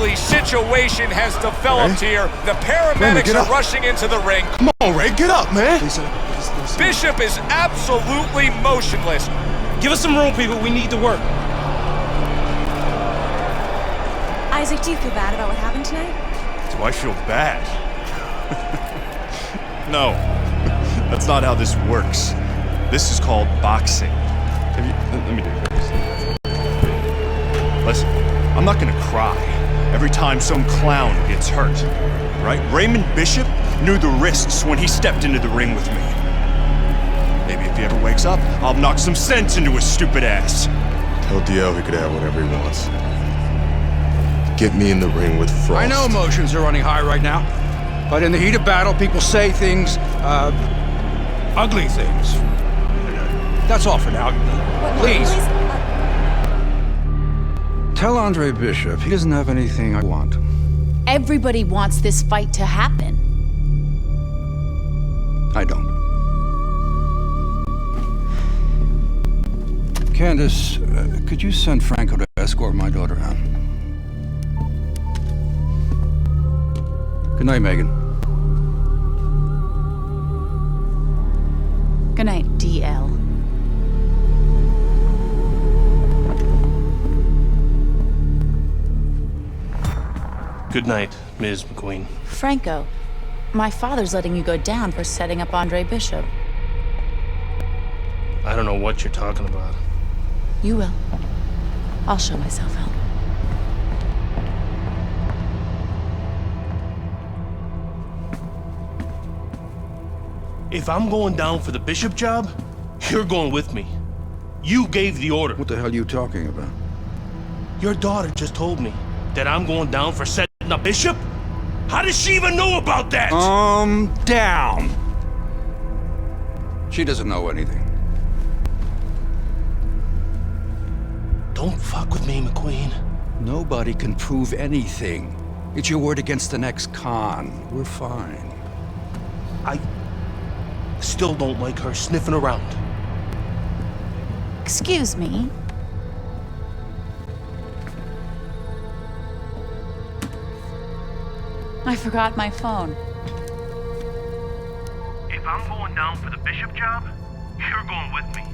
lively situation has developed here. The paramedics are rushing into the ring. Come on, Ray, get up, man. Bishop is absolutely motionless. Give us some room, people. We need to work. Isaac, do you feel bad about what happened tonight? Do I feel bad? No, that's not how this works. This is called boxing. Let me do this. Listen, I'm not gonna cry every time some clown gets hurt, right? Raymond Bishop knew the risks when he stepped into the ring with me. Maybe if he ever wakes up, I'll knock some sense into his stupid ass. Tell DL he could have whatever he wants. Get me in the ring with Frost. I know emotions are running high right now, but in the heat of battle, people say things, ugly things. That's all for now. Please. Tell Andre Bishop he doesn't have anything I want. Everybody wants this fight to happen. I don't. Candace, could you send Franco to escort my daughter out? Good night, Megan. Good night, DL. Good night, Ms. McQueen. Franco, my father's letting you go down for setting up Andre Bishop. I don't know what you're talking about. You will. I'll show myself out. If I'm going down for the Bishop job, you're going with me. You gave the order. What the hell are you talking about? Your daughter just told me that I'm going down for setting up Bishop? How does she even know about that? Down. She doesn't know anything. Don't fuck with me, McQueen. Nobody can prove anything. It's your word against the next con. We're fine. I still don't like her sniffing around. Excuse me. I forgot my phone. If I'm going down for the Bishop job, you're going with me.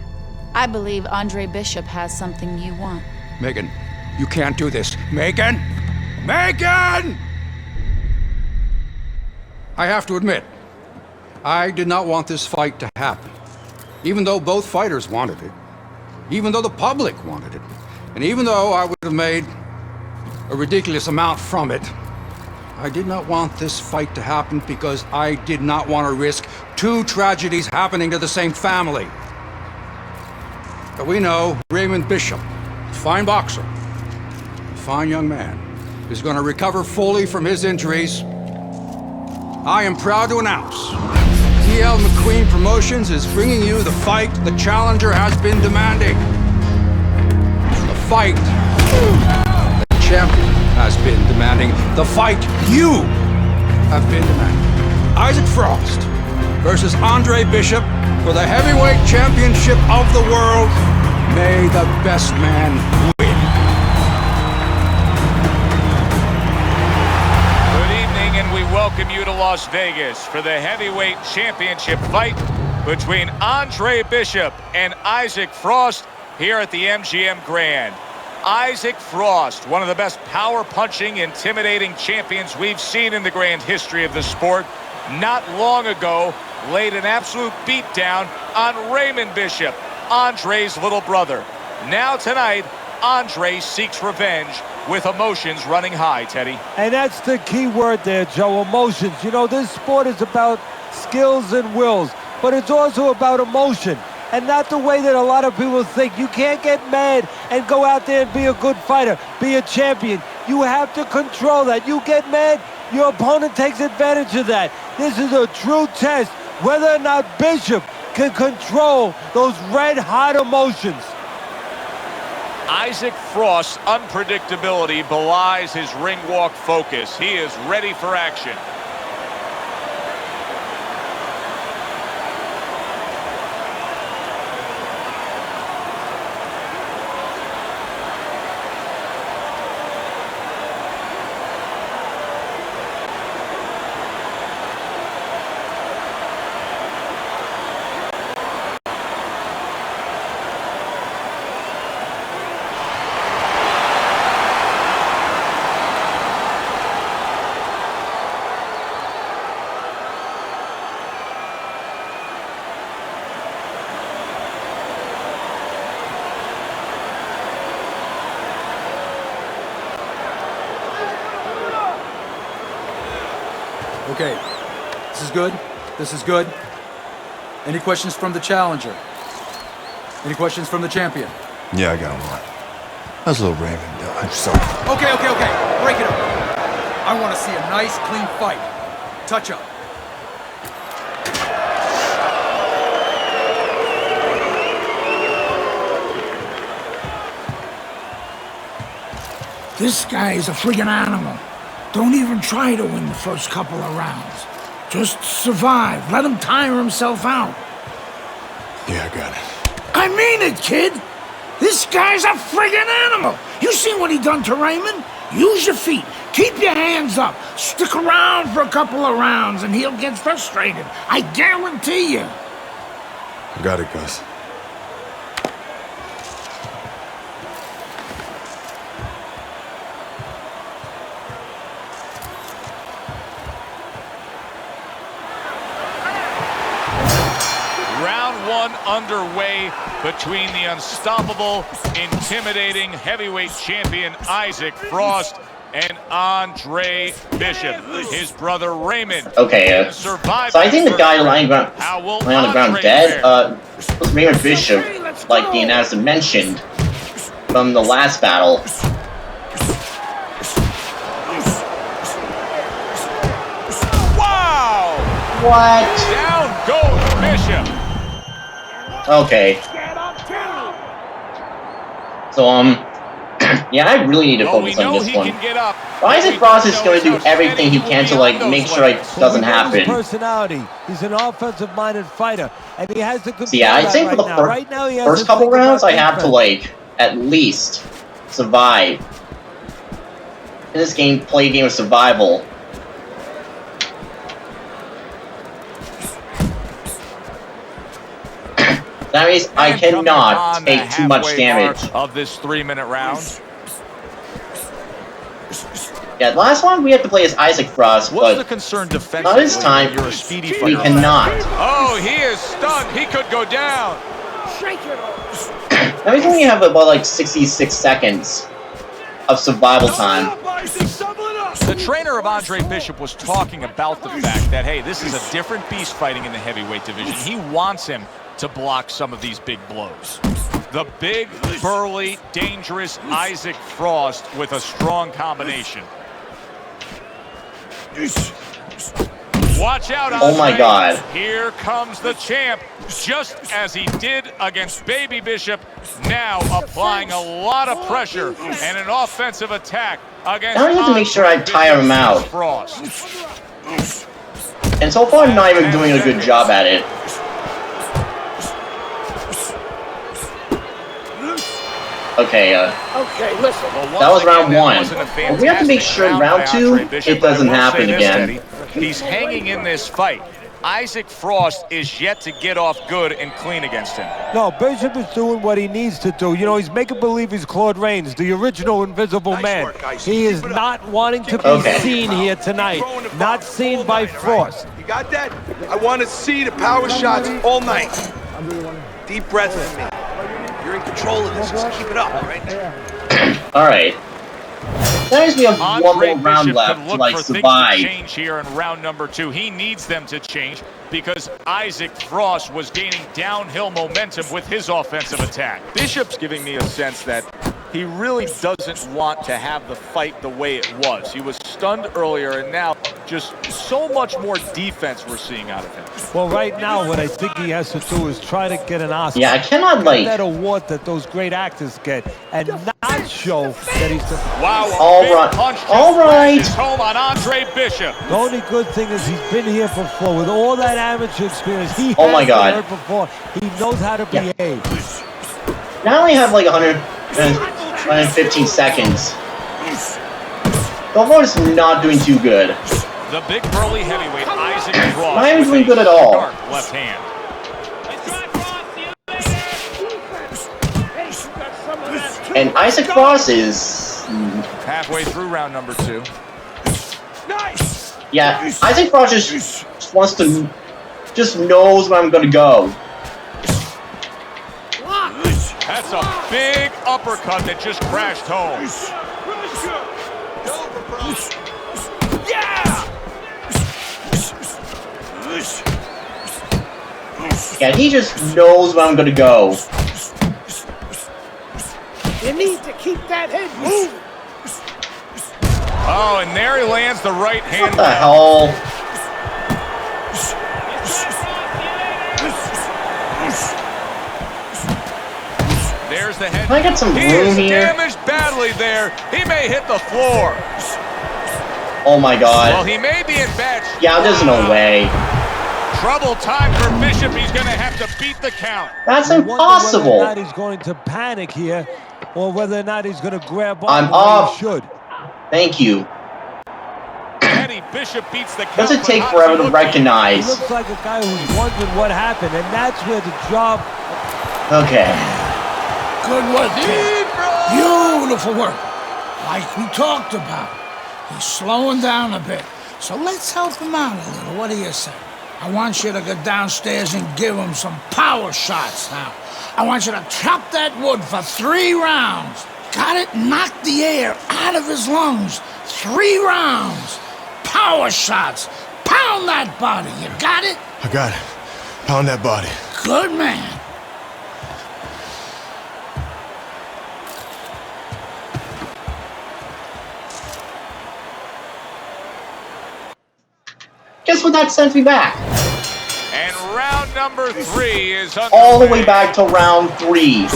I believe Andre Bishop has something you want. Megan, you can't do this. Megan! Megan! I have to admit, I did not want this fight to happen. Even though both fighters wanted it. Even though the public wanted it. And even though I would have made a ridiculous amount from it, I did not want this fight to happen because I did not want to risk two tragedies happening to the same family. But we know Raymond Bishop, a fine boxer, a fine young man, is going to recover fully from his injuries. I am proud to announce DL McQueen Promotions is bringing you the fight the challenger has been demanding. The fight the champion has been demanding. The fight you have been demanding. Isaac Frost versus Andre Bishop for the heavyweight championship of the world. May the best man win. Good evening, and we welcome you to Las Vegas for the heavyweight championship fight between Andre Bishop and Isaac Frost here at the MGM Grand. Isaac Frost, one of the best power-punching, intimidating champions we've seen in the grand history of the sport, not long ago laid an absolute beatdown on Raymond Bishop, Andre's little brother. Now tonight, Andre seeks revenge with emotions running high, Teddy. And that's the key word there, Joe, emotions. You know, this sport is about skills and wills, but it's also about emotion. And not the way that a lot of people think. You can't get mad and go out there and be a good fighter, be a champion. You have to control that. You get mad, your opponent takes advantage of that. This is a true test whether or not Bishop can control those red-hot emotions. Isaac Frost's unpredictability belies his ring walk focus. He is ready for action. Okay, this is good. This is good. Any questions from the challenger? Any questions from the champion? Yeah, I got one. How's little Raymond doing? I'm sorry. Okay. Break it up. I want to see a nice, clean fight. Touch up. This guy is a friggin' animal. Don't even try to win the first couple of rounds. Just survive. Let him tire himself out. Yeah, I got it. I mean it, kid. This guy's a friggin' animal. You seen what he done to Raymond? Use your feet. Keep your hands up. Stick around for a couple of rounds and he'll get frustrated. I guarantee you. I got it, Gus. Round one underway between the unstoppable, intimidating heavyweight champion Isaac Frost and Andre Bishop. His brother Raymond. Okay, so I think the guy lying on the ground dead was Raymond Bishop, like the announcer mentioned from the last battle. Wow! What? Down goes Bishop. Okay. So, yeah, I really need to focus on this one. Isaac Frost is going to do everything he can to, like, make sure it doesn't happen. Personality. He's an offensive-minded fighter, and he has to control So, yeah, I'd say for the first couple rounds, I have to, like, at least survive. In this game, play a game of survival. That means I cannot take too much damage. Of this 3-minute round. Yeah, the last one we had to play as Isaac Frost, but not this time. We cannot. Oh, he is stunned. He could go down. That means we only have about like 66 seconds of survival time. The trainer of Andre Bishop was talking about the fact that, hey, this is a different beast fighting in the heavyweight division. He wants him to block some of these big blows. The big, burly, dangerous Isaac Frost with a strong combination. Watch out, Andre. Oh my God. Here comes the champ, just as he did against Baby Bishop, now applying a lot of pressure and an offensive attack against Now I need to make sure I tire him out. Frost. And so far, I'm not even doing a good job at it. Okay, listen. that was round one. But we have to make sure in round two, it doesn't happen again. He's hanging in this fight. Isaac Frost is yet to get off good and clean against him. No, Bishop is doing what he needs to do. You know, he's making believe he's Claude Rains, the original Invisible Man. He is not wanting to be seen here tonight. Not seen by Frost. You got that? I want to see the power shots all night. Deep breath with me. You're in control of this. Just keep it up, all right? All right. That means we have one more round left to, like, survive. Change here in round number 2. He needs them to change because Isaac Frost was gaining downhill momentum with his offensive attack. Bishop's giving me a sense that he really doesn't want to have the fight the way it was. He was stunned earlier, and now just so much more defense we're seeing out of him. Well, right now, what I think he has to do is try to get an Oscar. Yeah, I cannot, like... that award that those great actors get, and not show that he's... Wow, all right. Home on Andre Bishop. The only good thing is he's been here before. With all that amateur experience, he oh my has God. been hurt before. He knows how to behave. Now I only have like 115 seconds. Belfort is not doing too good. The big burly heavyweight Isaac Frost. Not even doing good at all. Left hand. And Isaac Frost is halfway through round number 2. Yeah, Isaac Frost just wants to, just knows where I'm gonna go. That's a big uppercut that just crashed home. Yeah, he just knows where I'm gonna go. You need to keep that head moving. Oh, and there he lands the right hand. What the hell? There's the head. Can I get some He room is here? damaged badly there. He may hit the floor. Oh my god. Well, he may be in bed. Yeah, there's no way. Trouble time for Bishop. He's going to have to beat the count. That's Whether or impossible. not he's going to panic here, or whether or not he's going to grab on I'm the way up. he should. Thank you. Eddie Bishop beats the count. Does it take but forever to He recognize? looks like a guy who's wondering what happened, and that's where the job... Okay. Good work, kid. Beautiful work. Like we talked about. He's slowing down a bit. So let's help him out a little. What do you say? I want you to go downstairs and give him some power shots now. I want you to chop that wood for 3 rounds. Got it? Knock the air out of his lungs. 3 rounds. Power shots. Pound that body. You got it? I got it. Pound that body. Good man. Guess what that sends me back? And round number 3 is all the way back to round 3.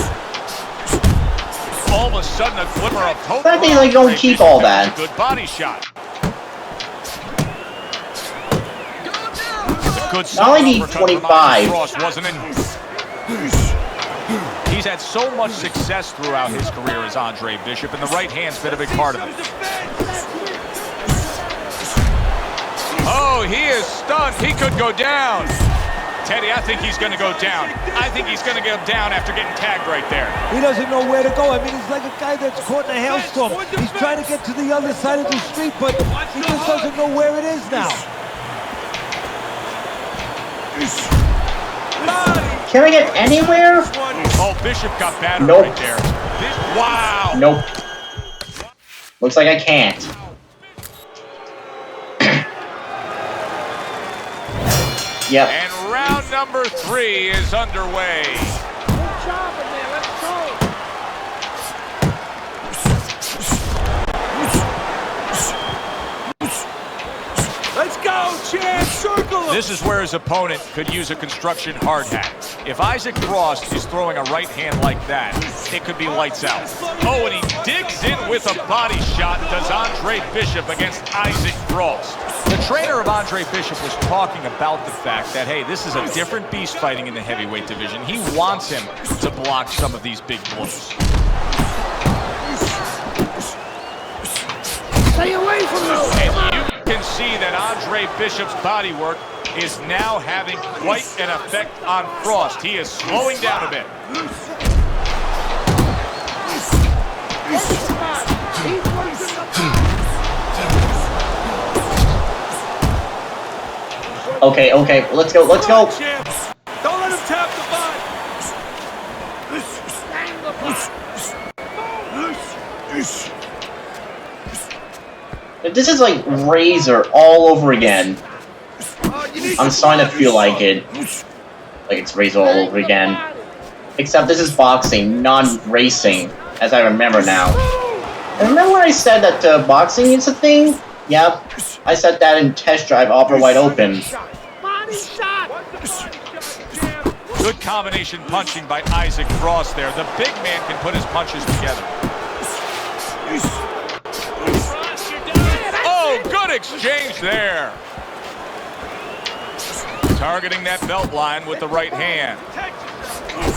All of a sudden, a glimmer of hope. I think they don't keep all that. Good body shot. Good Now I need 25. Frost, wasn't it? He's had so much success throughout his career as Andre Bishop, and the right hand's been a big part of it. Oh, he is stunned. He could go down. Teddy, I think he's going to go down. I think he's going to go down after getting tagged right there. He doesn't know where to go. I mean, he's like a guy that's caught in a hailstorm. He's trying to get to the other side of the street, but he just doesn't know where it is now. Can I get anywhere? Oh, Bishop got battered Nope. right there. Wow. Nope. Looks like I can't. Yep. And round number 3 is underway. Good job in there. Let's go. Let's go, champ! Circle him! This is where his opponent could use a construction hard hat. If Isaac Frost is throwing a right hand like that, it could be lights out. Oh, and he digs in with a body shot, does Andre Bishop against Isaac Frost. The trainer of Andre Bishop was talking about the fact that, hey, this is a different beast fighting in the heavyweight division. He wants him to block some of these big blows. Stay away from those. And you can see that Andre Bishop's body work is now having quite an effect on Frost. He is slowing down a bit. Okay, okay, let's go, let's go. Don't let him tap the body. This is like Razor all over again. I'm starting to feel like it. Like it's Razor all over again. Except this is boxing, non-racing, as I remember now. And remember when I said that boxing is a thing? Yep. I said that in Test Drive Opera Wide Open. Body shot. Good combination punching by Isaac Frost there. The big man can put his punches together. Oh, good exchange there. Targeting that belt line with the right hand.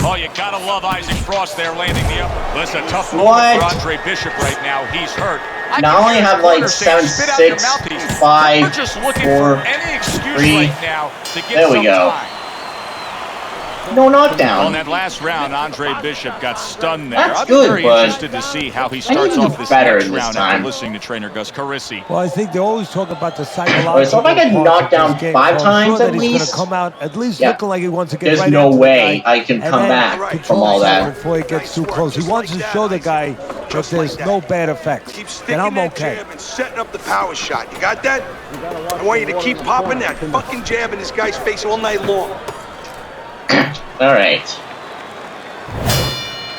Oh, you gotta love Isaac Frost there landing the upper. That's a tough moment for Andre Bishop right now. He's hurt. Now I only have like 7, 6, 5, We're just looking 4, for any excuse 3. right now to get There we some go. time. No Well, in knockdown. that last round, Andre Bishop got stunned there. That's I'm good, very but interested to see how he I starts need to off do this better next this round time. after listening to trainer Gus Carisi. Well, I think they always talk about the psychological. Alright, so if I get parts knocked of down this game, 5 so I'm times sure that at he's least, gonna come out at least yeah, looking like he wants to get there's right no after the way guy I can and come then back control from all himself that. before he gets too close. He wants to show the guy that there's no bad effects. Keep Then sticking I'm that okay. jab and setting up the power shot. You got that? I want you to keep popping that fucking jab in this guy's face all night long. Alright.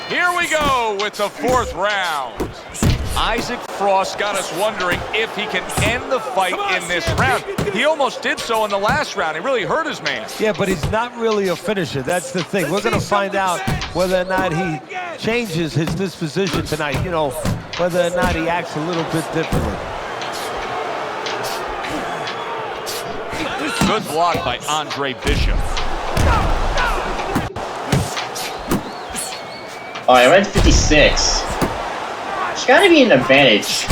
Here we go with the 4th round. Isaac Frost got us wondering if he can end the fight in this round. He almost did so in the last round. He really hurt his man. Yeah, but he's not really a finisher. That's the thing. We're going to find out whether or not he changes his disposition tonight. You know, whether or not he acts a little bit differently. Good block by Andre Bishop. Alright, we're at 56. There's gotta be an advantage.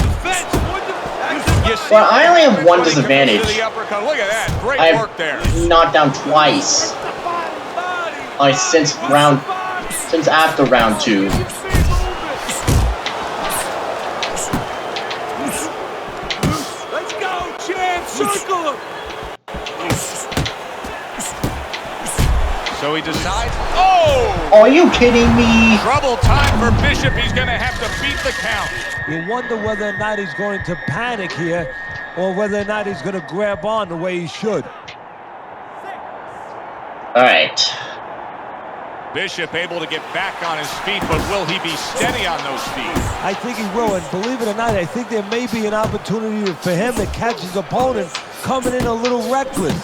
Well, I only have one disadvantage. Look at that. Great work there. I've knocked down twice. Since after round 2. Let's go, Chance. Circle him. So he decides, oh! Are you kidding me? Trouble time for Bishop. He's going to have to beat the count. You wonder whether or not he's going to panic here or whether or not he's going to grab on the way he should. Alright. Bishop able to get back on his feet, but will he be steady on those feet? I think he will, and believe it or not, I think there may be an opportunity for him to catch his opponent coming in a little reckless.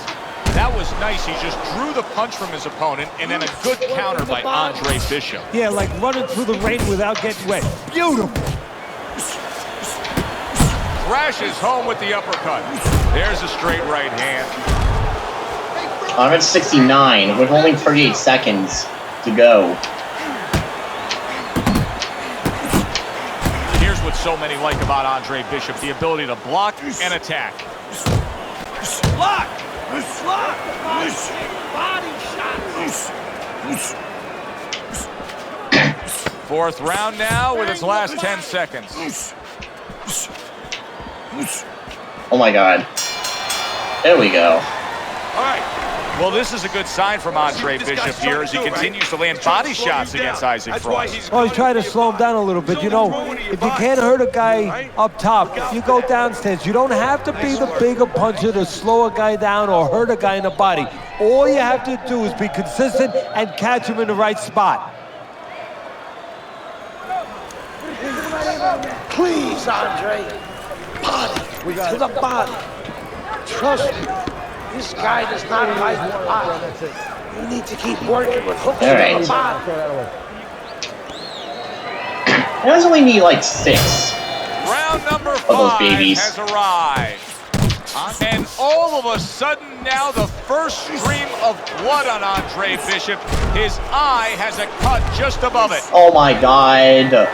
That was nice. He just drew the punch from his opponent, and then a good counter by Andre Bishop. Yeah, like running through the rain without getting wet. Beautiful. Crashes home with the uppercut. There's a straight right hand. I'm at 69 with only 38 seconds to go. Here's what so many like about Andre Bishop, the ability to block and attack. Block! Block! Body shot! 4th round now with its last 10 seconds. Oh my god. There we go. All right. Well, this is a good sign from Andre Bishop here as he continues to land body shots against Isaac Frost. Oh, he's trying to slow him down a little bit. You know, if you can't hurt a guy up top, you go downstairs. You don't have to be the bigger puncher to slow a guy down or hurt a guy in the body. All you have to do is be consistent and catch him in the right spot. Please, Andre. Body. To the body. Trust me. This guy does not like the body. You need to keep working with hooks to the body. I only need like 6. Round number 5 has arrived. And all of a sudden now the first stream of blood on Andre Bishop. His eye has a cut just above it. Oh my god.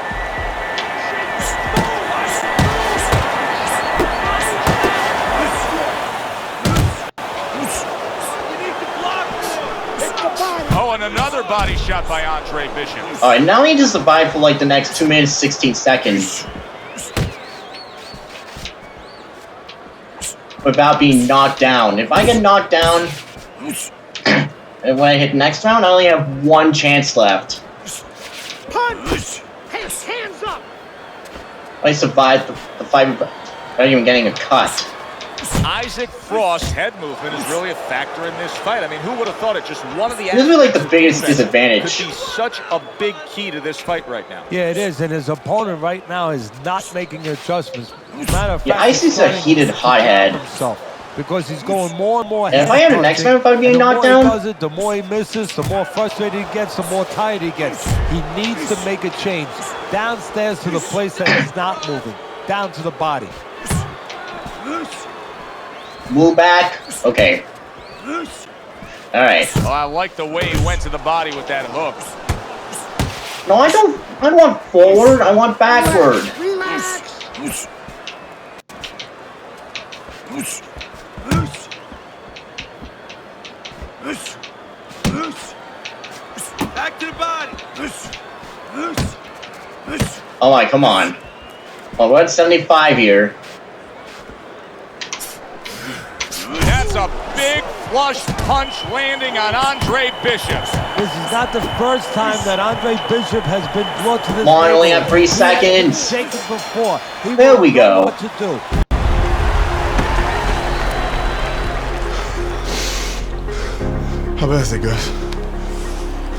Oh, and another body shot by Andre Bishop. Alright, now I need to survive for like the next 2 minutes, 16 seconds. Without being knocked down. If I get knocked down, and when I hit next round, I only have 1 chance left. Punch! Hands up! I survived the fight without even getting a cut. Isaac Frost's head movement is really a factor in this fight. I mean, who would have thought it? Just one of the This is like the biggest disadvantage. could be such a big key to this fight right now. Yeah, it is, and his opponent right now is not making adjustments. Matter of fact, Yeah, Ice's a heated hothead. Because he's going more and more. And if I had a next round, if I would be knocked down, the more he does it, the more he misses, the more frustrated he gets, the more tired he gets. He needs to make a change. Downstairs to the place that he's not moving. Down to the body. Move back. Okay. Alright. Oh, I like the way he went to the body with that hook. No, I don't want forward. I want backward. Relax. Back to the body. Oh my, come on. Well, we're at 75 here. That's a big flush punch landing on Andre Bishop. This is not the first time that Andre Bishop has been brought to this. Come on, only have 3 seconds. Shaken before. There we go. What to do. How bad is it, guys?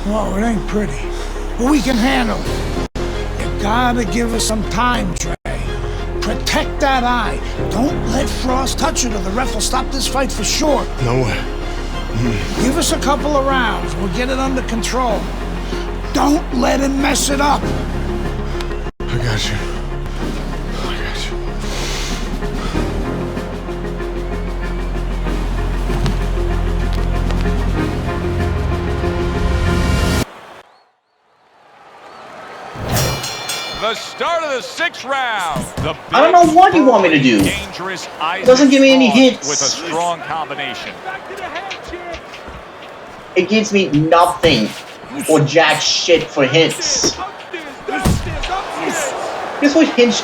Whoa, it ain't pretty. But we can handle it. You gotta give us some time, Trey. Protect that eye. Don't let Frost touch it or the ref will stop this fight for sure. No way. Give us a couple of rounds. We'll get it under control. Don't let him mess it up. I got you. I got you. The start of the 6th round. I don't know what you want me to do. Dangerous It doesn't give me any hits. with a strong combination. It gives me nothing or jack shit for hits. Guess which hit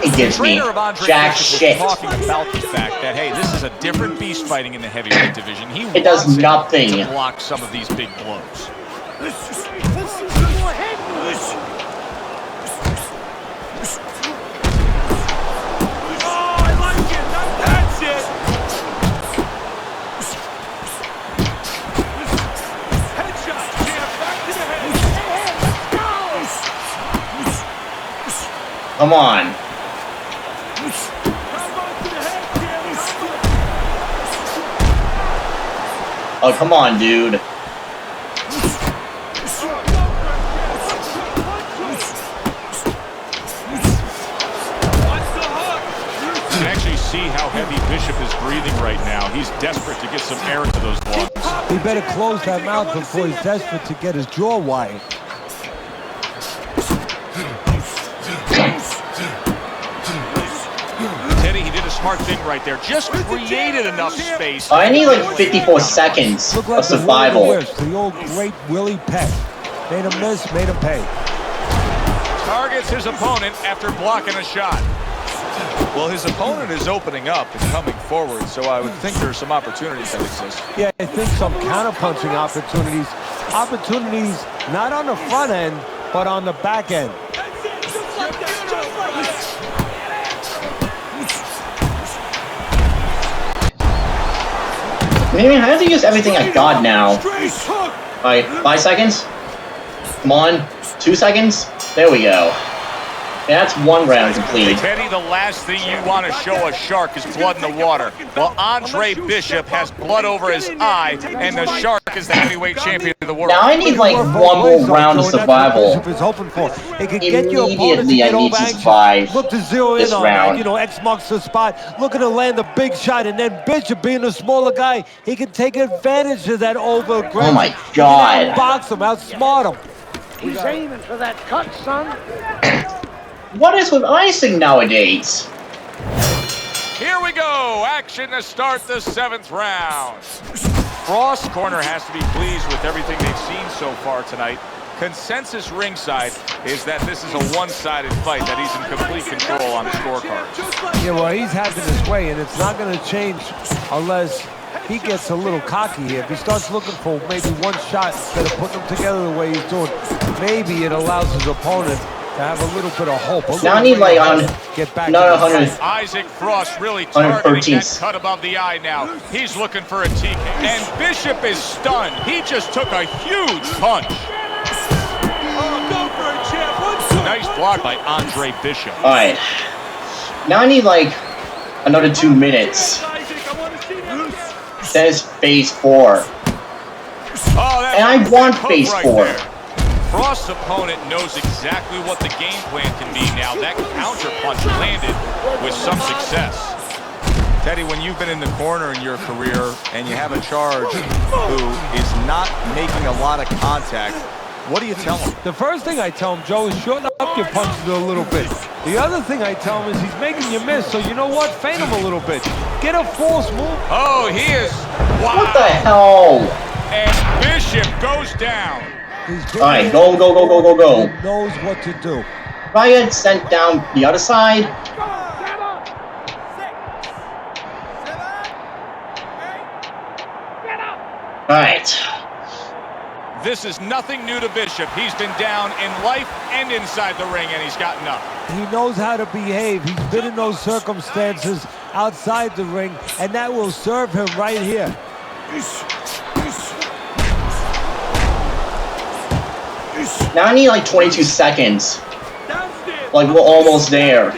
it gives me? Jack shit. Talking about the fact that, hey, this is a different beast fighting in the heavyweight division. It does nothing to block some of these big blows. Come on. Oh, come on, dude. You can actually see how heavy Bishop is breathing right now. He's desperate to get some air into those lungs. He better close that mouth before he's desperate to get his jaw wide. Teddy, he did a smart thing right there. Just created enough space. I need like 54 seconds of survival. The old great Willie Peck. Made him miss, made him pay. Targets his opponent after blocking a shot. Well, his opponent is opening up and coming forward, so I would think there's some opportunities that exist. Yeah, I think some counter-punching opportunities. Opportunities not on the front end, but on the back end. Maybe I have to use everything I got now. Alright, 5 seconds. Come on. 2 seconds. There we go. Yeah, that's 1 round complete. Teddy, the last thing you want to show a shark is blood in the water. Well, Andre Bishop has blood over his eye, and the shark is the heavyweight champion of the world. Now I need like 1 more round of survival. Immediately I need to survive Look to zero this in on round. that. You know, X marks the spot. Looking to land a big shot, and then Bishop, being a smaller guy, he can take advantage of that over-aggression. Oh my God. Box him, outsmart him. He's aiming for that cut, son. What is with icing nowadays? Here we go. Action to start the 7th round. Frost corner has to be pleased with everything they've seen so far tonight. Consensus ringside is that this is a one-sided fight, that he's in complete control on the scorecard. Yeah, well, he's having his way, and it's not going to change unless he gets a little cocky here. If he starts looking for maybe one shot instead of putting them together the way he's doing, maybe it allows his opponent to have a little bit of hope. Now I need like another 100. Isaac Frost really targeting that cut above the eye now. He's looking for a TK. And Bishop is stunned. He just took a huge punch. Nice block by Andre Bishop. Alright. Now I need like another 2 minutes. That is phase 4. And I want phase 4. Frost's opponent knows exactly what the game plan can be now. That counter punch landed with some success. Teddy, when you've been in the corner in your career and you have a charge who is not making a lot of contact, what do you tell him? The first thing I tell him, Joe, is shorten up your punches a little bit. The other thing I tell him is he's making you miss, so you know what? Feint him a little bit. Get a false move. Oh, he is. Wow. What the hell? And Bishop goes down. Alright, go. He knows what to do. Ryan sent down the other side. Alright. This is nothing new to Bishop. He's been down in life and inside the ring, and he's gotten up. He knows how to behave. He's been in those circumstances outside the ring, and that will serve him right here. Now I need like 22 seconds. Like we're almost there.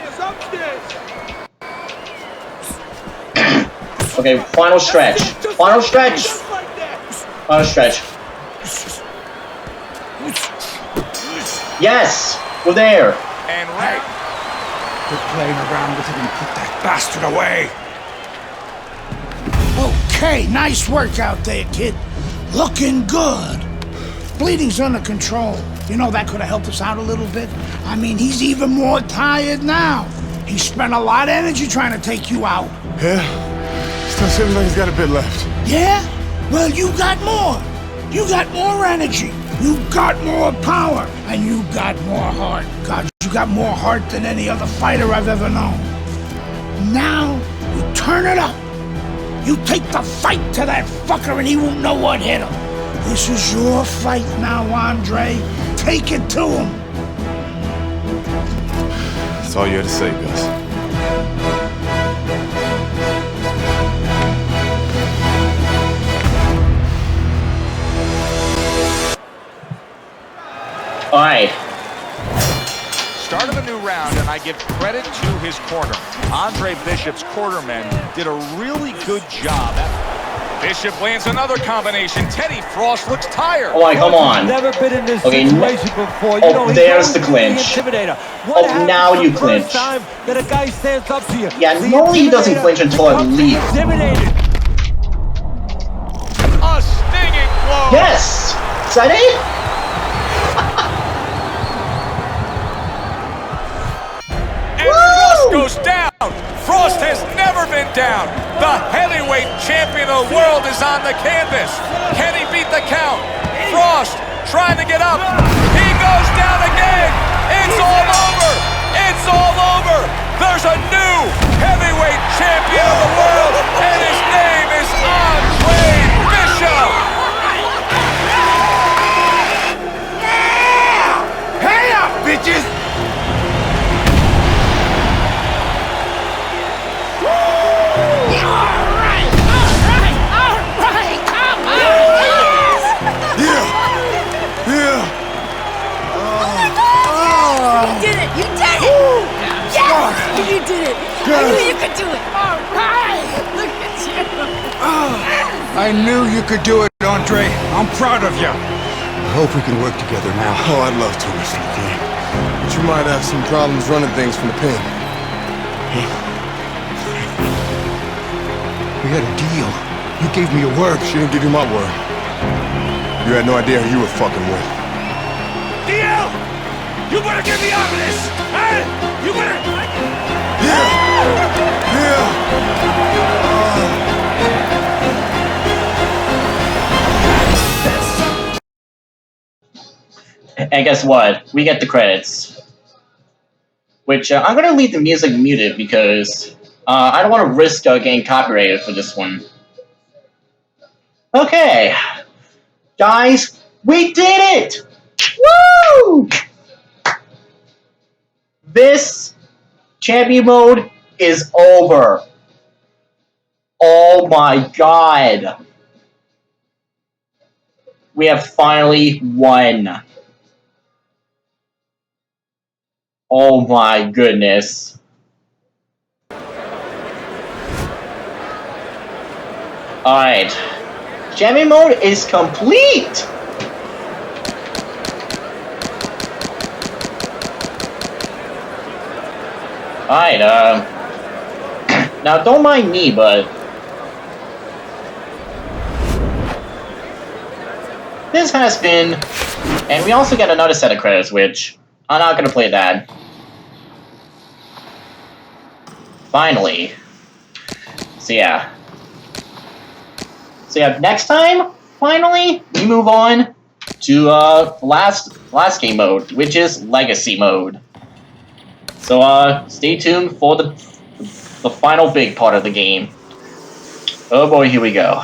Okay, final stretch. Final stretch. Final stretch. Yes! We're there! And right. Quit playing around with it and put that bastard away. Okay, nice work out there, kid. Looking good. Bleeding's under control. You know, that could have helped us out a little bit. I mean, he's even more tired now. He spent a lot of energy trying to take you out. Yeah? Still seems like he's got a bit left. Yeah? Well, you got more. You got more energy. You got more power. And you got more heart. God, you got more heart than any other fighter I've ever known. Now, you turn it up. You take the fight to that fucker and he won't know what hit him. This is your fight now, Andre. Take it to him. That's all you had to say, Gus. Alright. Start of a new round, and I give credit to his corner. Andre Bishop's cornermen did a really good job. Bishop lands another combination. Teddy Frost looks tired. Oh my, come on. Never been in this Okay, situation before. You know, there's the clinch. Oh, now you clinch. Time that a guy stands up to you. Yeah, normally he doesn't clinch until I leave. A stinging blow. Yes! Is that it? Frost goes down. Frost has never been down. The heavyweight champion of the world is on the canvas. Can he beat the count? Frost trying to get up. He goes down again. It's all over. It's all over. There's a new heavyweight champion of the world, and his name is Andre Bishop. Hey up, bitches! You did it! I knew you could do it! All right! Look at you! I knew you could do it, Andre. I'm proud of you. I hope we can work together now. Oh, I'd love to, Mr. McCain. But you might have some problems running things from the pen. We had a deal. You gave me your word. She didn't give you my word. You had no idea who you were fucking with. DL! You better get me out of this! Hey! You better... And guess what? We get the credits. Which, I'm gonna leave the music muted because I don't want to risk getting copyrighted for this one. Okay. Guys, we did it! Woo! This champion mode is over. Oh my god. We have finally won. Oh my goodness. Alright. Champion mode is complete! Alright, now don't mind me, but this has been, and we also get another set of credits, which I'm not gonna play that. Finally. So yeah, next time, finally, we move on to last game mode, which is Legacy mode. So stay tuned for the final big part of the game. Oh boy, here we go.